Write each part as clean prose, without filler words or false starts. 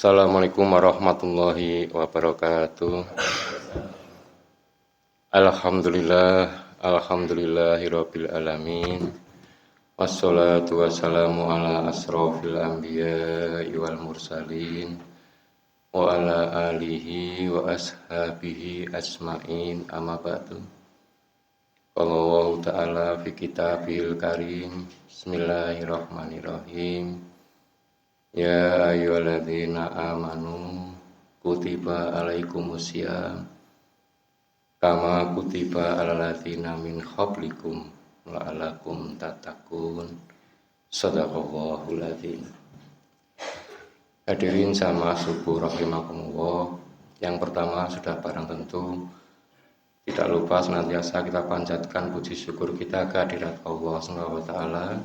Assalamualaikum warahmatullahi wabarakatuh. Alhamdulillahirabbil alamin. Wassalatu wassalamu ala asrofil anbiya'i wal mursalin wa ala alihi wa ashabihi asma'in, amma ba'du. Qala Allah ta'ala fi kitabihil karim. Bismillahirrahmanirrahim. Ya ayyuhalladzina amanu kutiba alaikumusiyam kama kutiba alal ladzina min qablikum la'allakum tattaqun. Shadaqallahul adzim. Hadirin sama subuh rahimakumullah. Yang pertama sudah barang tentu tidak lupa senantiasa kita panjatkan puji syukur kita kehadirat Allah Subhanahu wa taala.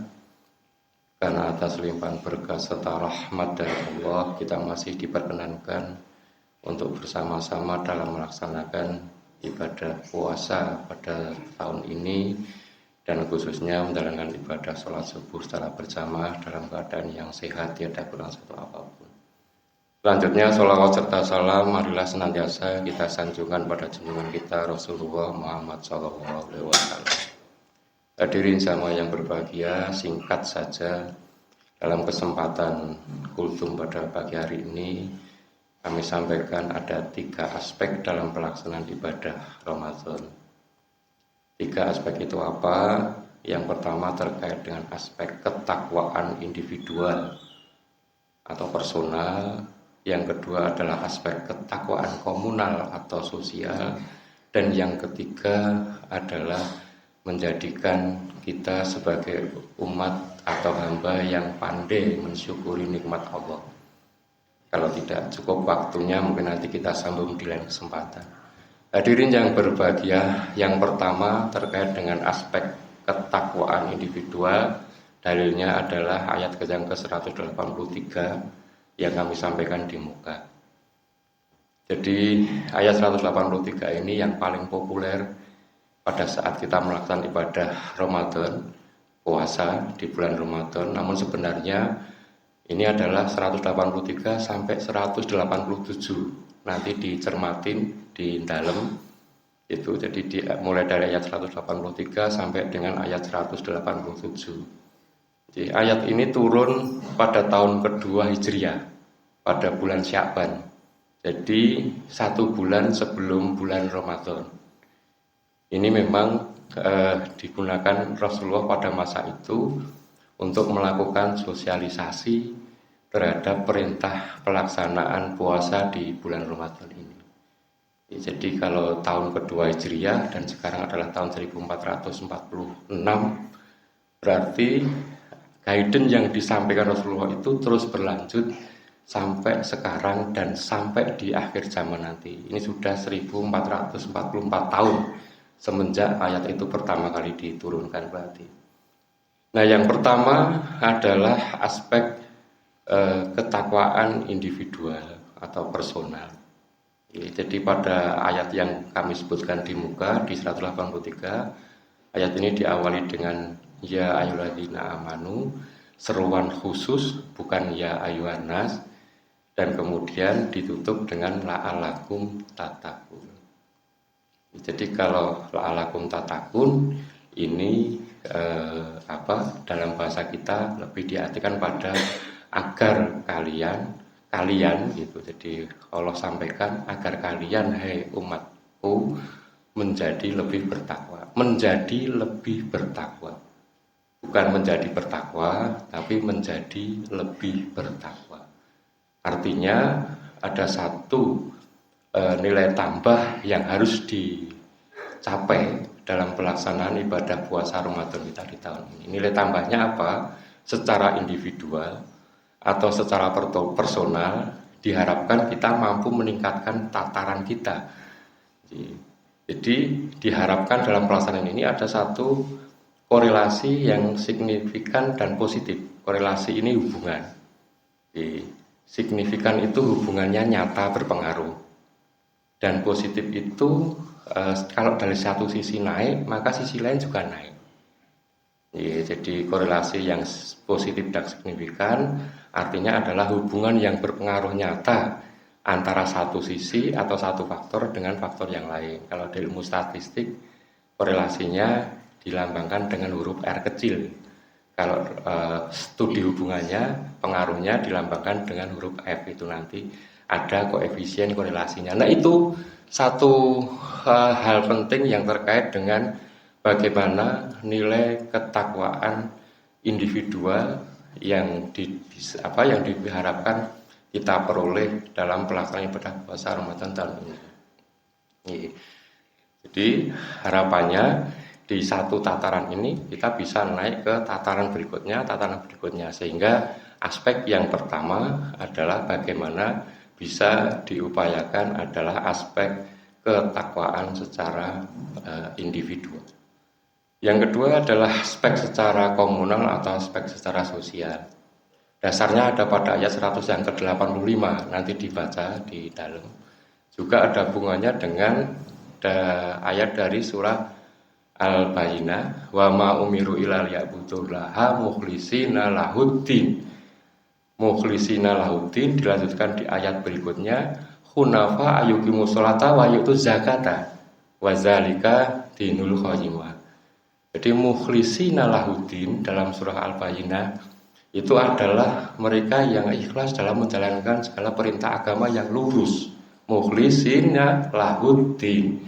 Karena atas limpahan berkah serta rahmat dari Allah, kita masih diperkenankan untuk bersama-sama dalam melaksanakan ibadah puasa pada tahun ini, dan khususnya menjalankan ibadah sholat subuh secara berjamaah dalam keadaan yang sehat, tiada kurang satu apapun. Selanjutnya, sholawat serta salam marilah senantiasa kita sanjungkan pada junjungan kita Rasulullah Muhammad SAW. Hadirin sama yang berbahagia, singkat saja dalam kesempatan kultum pada pagi hari ini kami sampaikan ada 3 aspek dalam pelaksanaan ibadah Ramadan. 3 aspek itu apa? Yang pertama terkait dengan aspek ketakwaan individual atau personal. Yang kedua adalah aspek ketakwaan komunal atau sosial. Dan yang ketiga adalah menjadikan kita sebagai umat atau hamba yang pandai mensyukuri nikmat Allah. Kalau tidak cukup waktunya, mungkin nanti kita sambung di lain kesempatan. Hadirin yang berbahagia, yang pertama terkait dengan aspek ketakwaan individual. Dalilnya adalah ayat yang ke-183 yang kami sampaikan di muka. Jadi ayat 183 ini yang paling populer pada saat kita melakukan ibadah Ramadan, puasa di bulan Ramadan. Namun sebenarnya ini adalah 183 sampai 187. Nanti dicermatin di dalam itu. Jadi mulai dari ayat 183 sampai dengan ayat 187. Jadi ayat ini turun pada tahun kedua Hijriah, pada bulan Sya'ban. Jadi 1 bulan sebelum bulan Ramadan. Ini memang digunakan Rasulullah pada masa itu untuk melakukan sosialisasi terhadap perintah pelaksanaan puasa di bulan Ramadan ini. Jadi kalau tahun kedua Hijriah dan sekarang adalah tahun 1446, berarti guidance yang disampaikan Rasulullah itu terus berlanjut sampai sekarang dan sampai di akhir zaman nanti. Ini sudah 1444 tahun semenjak ayat itu pertama kali diturunkan berarti. Nah, yang pertama adalah aspek ketakwaan individual atau personal. Jadi pada ayat yang kami sebutkan di muka di 183, ayat ini diawali dengan ya ayyuhalladzina amanu, seruan khusus, bukan ya ayyuhan nas, dan kemudian ditutup dengan la'alakum tattaqun. Jadi kalau la'alakum tattaqun ini dalam bahasa kita lebih diartikan pada agar kalian gitu. Jadi Allah sampaikan agar kalian hai umatku menjadi lebih bertakwa. Menjadi lebih bertakwa. Bukan menjadi bertakwa, tapi menjadi lebih bertakwa. Artinya ada satu nilai tambah yang harus dicapai dalam pelaksanaan ibadah puasa Ramadan kita di tahun ini. Nilai tambahnya apa? Secara individual atau secara personal diharapkan kita mampu meningkatkan tataran kita. Jadi diharapkan dalam pelaksanaan ini ada satu korelasi yang signifikan dan positif. Korelasi ini hubungan. Signifikan itu hubungannya nyata berpengaruh. Dan positif itu kalau dari satu sisi naik, maka sisi lain juga naik. Jadi korelasi yang positif dan signifikan artinya adalah hubungan yang berpengaruh nyata antara satu sisi atau satu faktor dengan faktor yang lain. Kalau di ilmu statistik, korelasinya dilambangkan dengan huruf R kecil. Kalau studi hubungannya, pengaruhnya dilambangkan dengan huruf F, itu nanti ada koefisien korelasinya. Nah, itu satu hal penting yang terkait dengan bagaimana nilai ketakwaan individual yang diharapkan kita peroleh dalam pelaksanaan ibadah puasa Ramadan tahun ini. Jadi harapannya di satu tataran ini kita bisa naik ke tataran berikutnya, sehingga aspek yang pertama adalah bagaimana bisa diupayakan adalah aspek ketakwaan secara individu. Yang kedua adalah aspek secara komunal atau aspek secara sosial. Dasarnya ada pada ayat 100 yang ke-85, nanti dibaca di dalam. Juga ada hubungannya dengan ayat dari surah Al-Bayyinah, wa ma umiru illa liya'budullaha mukhlisina lahuddin. Mukhlisina lahuddin dilanjutkan di ayat berikutnya, hunafa ayyuqimus sholata wa yu'tuz zakata wa zalika dinul qayyimah. Jadi mukhlisina lahuddin dalam surah Al-Bayyinah itu adalah mereka yang ikhlas dalam menjalankan segala perintah agama yang lurus. Mukhlisina lahuddin.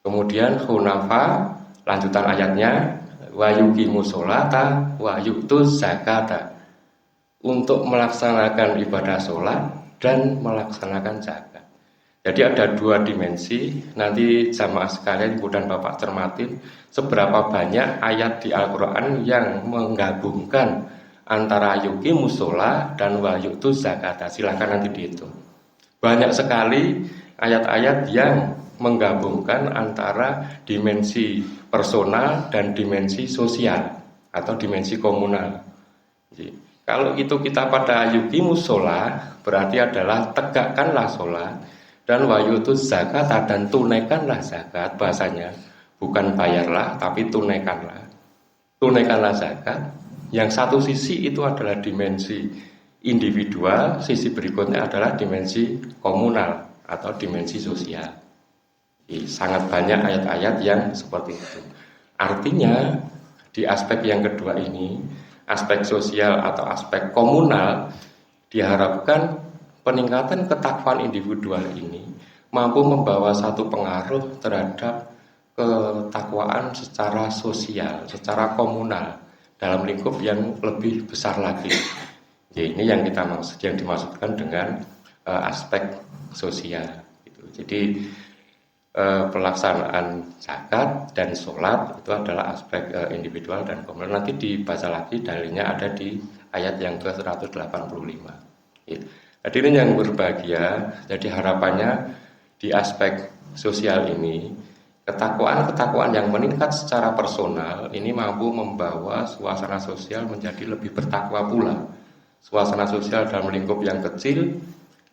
Kemudian hunafa, lanjutan ayatnya, wa yuqimus sholata wa yu'tuz zakata, untuk melaksanakan ibadah sholat dan melaksanakan zakat. Jadi ada dua dimensi. Nanti jamaah sekalian, Ibu dan Bapak cermatin seberapa banyak ayat di Al-Quran yang menggabungkan antara yuqimus sholat dan wa yu'tuz zakata. Silahkan nanti dihitung. Banyak sekali ayat-ayat yang menggabungkan antara dimensi personal dan dimensi sosial atau dimensi komunal. Jadi, kalau itu kita pada yuqimus sholat, berarti adalah tegakkanlah sholat, dan wa yu'tuz zakata, dan tunaikanlah zakat. Bahasanya bukan bayarlah tapi tunaikanlah zakat. Yang satu sisi itu adalah dimensi individual, sisi berikutnya adalah dimensi komunal atau dimensi sosial. Sangat banyak ayat-ayat yang seperti itu. Artinya di aspek yang kedua ini, aspek sosial atau aspek komunal, diharapkan peningkatan ketakwaan individual ini mampu membawa satu pengaruh terhadap ketakwaan secara sosial, secara komunal, dalam lingkup yang lebih besar lagi. Ini yang dimaksudkan dengan aspek sosial. Jadi pelaksanaan zakat dan sholat itu adalah aspek individual dan komunal. Nanti dibaca lagi dalilnya, ada di ayat yang ke-185. Hadirin yang berbahagia, jadi harapannya di aspek sosial ini, ketakwaan yang meningkat secara personal ini mampu membawa suasana sosial menjadi lebih bertakwa pula. Suasana sosial dalam lingkup yang kecil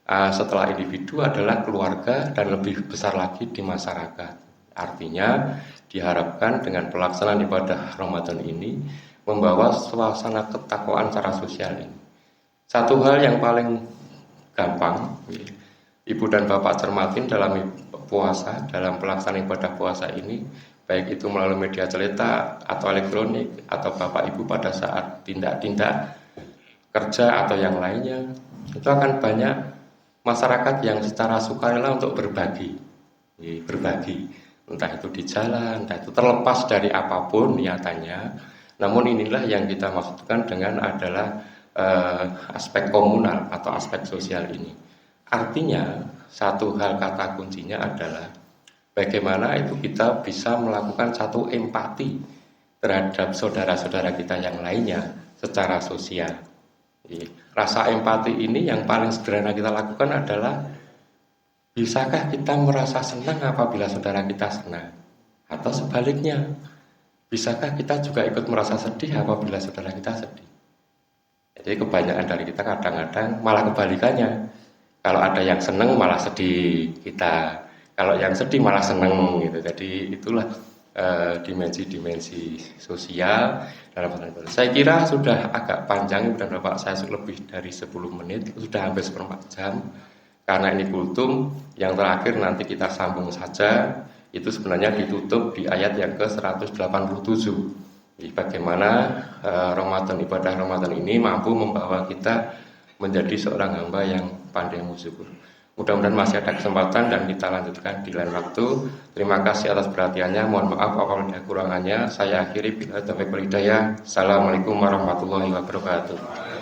setelah individu adalah keluarga, dan lebih besar lagi di masyarakat. Artinya diharapkan dengan pelaksanaan ibadah Ramadan ini membawa suasana ketakwaan secara sosial ini. Satu hal yang paling gampang, Ibu dan Bapak cermatin dalam puasa, dalam pelaksanaan ibadah puasa ini, baik itu melalui media cetak atau elektronik, atau Bapak Ibu pada saat tindak-tindak kerja atau yang lainnya, itu akan banyak masyarakat yang secara sukarela untuk berbagi, entah itu di jalan, entah itu terlepas dari apapun niatannya. Namun inilah yang kita maksudkan dengan adalah aspek komunal atau aspek sosial ini. Artinya satu hal kata kuncinya adalah bagaimana itu kita bisa melakukan satu empati terhadap saudara-saudara kita yang lainnya secara sosial. Jadi, rasa empati ini yang paling sederhana kita lakukan adalah, bisakah kita merasa senang apabila saudara kita senang? Atau sebaliknya, bisakah kita juga ikut merasa sedih apabila saudara kita sedih? Jadi kebanyakan dari kita kadang-kadang malah kebalikannya. Kalau ada yang senang malah sedih kita, kalau yang sedih malah senang gitu. Jadi itulah dimensi-dimensi sosial dalam pesantren. Saya kira sudah agak panjang dan Bapak saya lebih dari 10 menit, sudah hampir seperempat jam. Karena ini kultum, yang terakhir nanti kita sambung saja. Itu sebenarnya ditutup di ayat yang ke-187. Bagaimana Ramadan, ibadah Ramadan ini mampu membawa kita menjadi seorang hamba yang pandai bersyukur. Mudah-mudahan masih ada kesempatan dan kita lanjutkan di lain waktu. Terima kasih atas perhatiannya. Mohon maaf apabila ada kurangannya. Saya akhiri bila taufiq wal hidayah. Assalamualaikum warahmatullahi wabarakatuh.